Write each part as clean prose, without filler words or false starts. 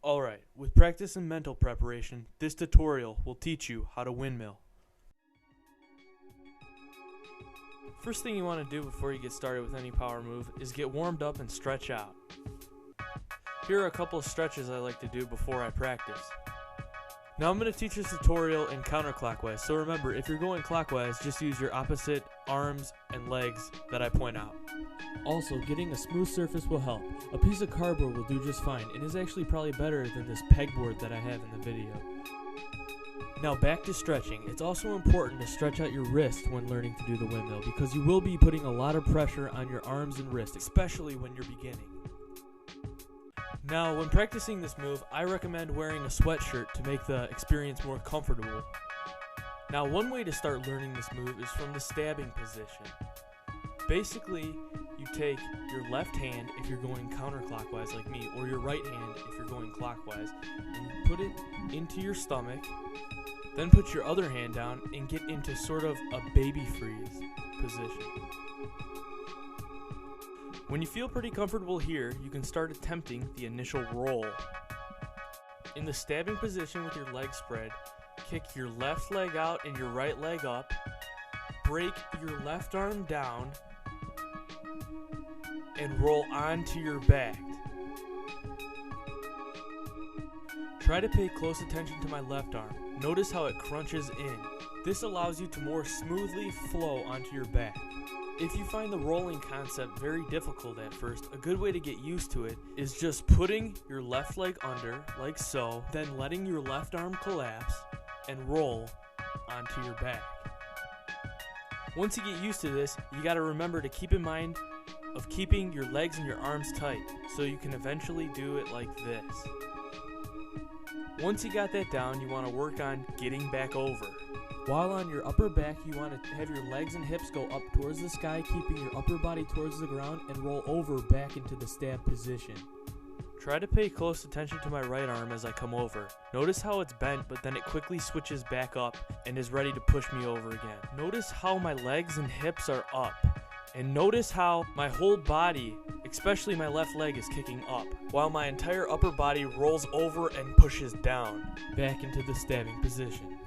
Alright, with practice and mental preparation, this tutorial will teach you how to windmill. First thing you want to do before you get started with any power move is get warmed up and stretch out. Here are a couple of stretches I like to do before I practice. Now I'm going to teach this tutorial in counterclockwise, so remember, if you're going clockwise, just use your opposite arms and legs that I point out. Also, getting a smooth surface will help. A piece of cardboard will do just fine, and is actually probably better than this pegboard that I have in the video. Now back to stretching. It's also important to stretch out your wrist when learning to do the windmill, because you will be putting a lot of pressure on your arms and wrists, especially when you're beginning. Now, when practicing this move, I recommend wearing a sweatshirt to make the experience more comfortable. Now, one way to start learning this move is from the stabbing position. Basically, you take your left hand if you're going counterclockwise like me, or your right hand if you're going clockwise, and you put it into your stomach, then put your other hand down and get into sort of a baby freeze position. When you feel pretty comfortable here, you can start attempting the initial roll. In the stabbing position with your legs spread, kick your left leg out and your right leg up, break your left arm down, and roll onto your back. Try to pay close attention to my left arm. Notice how it crunches in. This allows you to more smoothly flow onto your back. If you find the rolling concept very difficult at first, a good way to get used to it is just putting your left leg under, like so, then letting your left arm collapse and roll onto your back. Once you get used to this, you gotta remember to keep in mind of keeping your legs and your arms tight so you can eventually do it like this. Once you got that down, you want to work on getting back over. While on your upper back, you want to have your legs and hips go up towards the sky, keeping your upper body towards the ground, and roll over back into the stab position. Try to pay close attention to my right arm as I come over. Notice how it's bent, but then it quickly switches back up and is ready to push me over again. Notice how my legs and hips are up. And notice how my whole body, especially my left leg, is kicking up, while my entire upper body rolls over and pushes down, back into the stabbing position.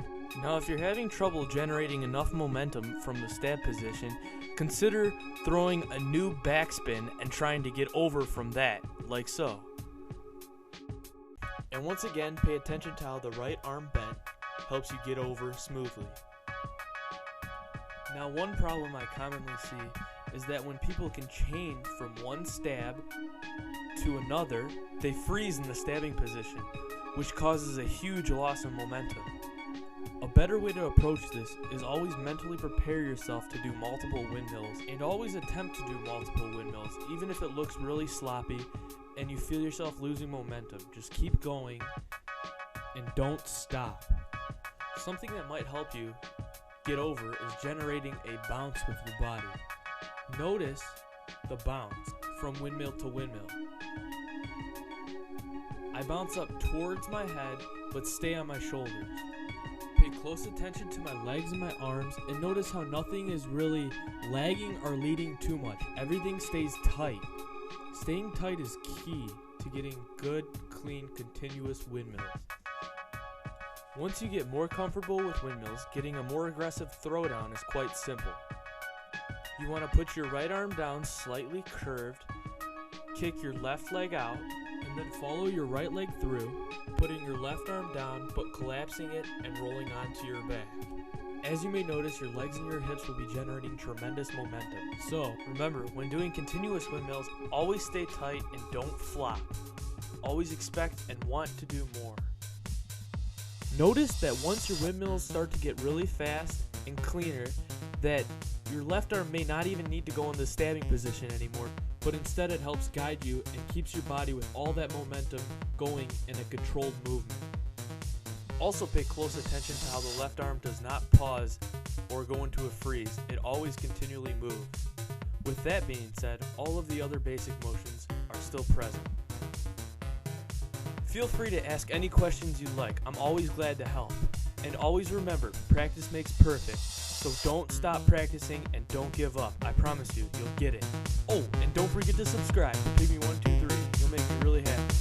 Now, if you're having trouble generating enough momentum from the stab position, consider throwing a new backspin and trying to get over from that, like so. And once again, pay attention to how the right arm bent helps you get over smoothly. Now, one problem I commonly see is that when people can chain from one stab to another, they freeze in the stabbing position, which causes a huge loss of momentum. A better way to approach this is always mentally prepare yourself to do multiple windmills, and always attempt to do multiple windmills, even if it looks really sloppy and you feel yourself losing momentum. Just keep going and don't stop. Something that might help you get over is generating a bounce with your body. Notice the bounce from windmill to windmill. I bounce up towards my head, but stay on my shoulders. Pay close attention to my legs and my arms, and notice how nothing is really lagging or leading too much. Everything stays tight. Staying tight is key to getting good, clean, continuous windmills. Once you get more comfortable with windmills, getting a more aggressive throwdown is quite simple. You want to put your right arm down slightly curved, kick your left leg out, and then follow your right leg through, putting your left arm down but collapsing it and rolling onto your back. As you may notice, your legs and your hips will be generating tremendous momentum. So, remember, when doing continuous windmills, always stay tight and don't flop. Always expect and want to do more. Notice that once your windmills start to get really fast and cleaner, that your left arm may not even need to go in the stabbing position anymore, but instead it helps guide you and keeps your body with all that momentum going in a controlled movement. Also pay close attention to how the left arm does not pause or go into a freeze. It always continually moves. With that being said, all of the other basic motions are still present. Feel free to ask any questions you like. I'm always glad to help. And always remember, practice makes perfect. So don't stop practicing and don't give up. I promise you, you'll get it. Oh, and don't forget to subscribe to Pygmy123. You'll make me really happy.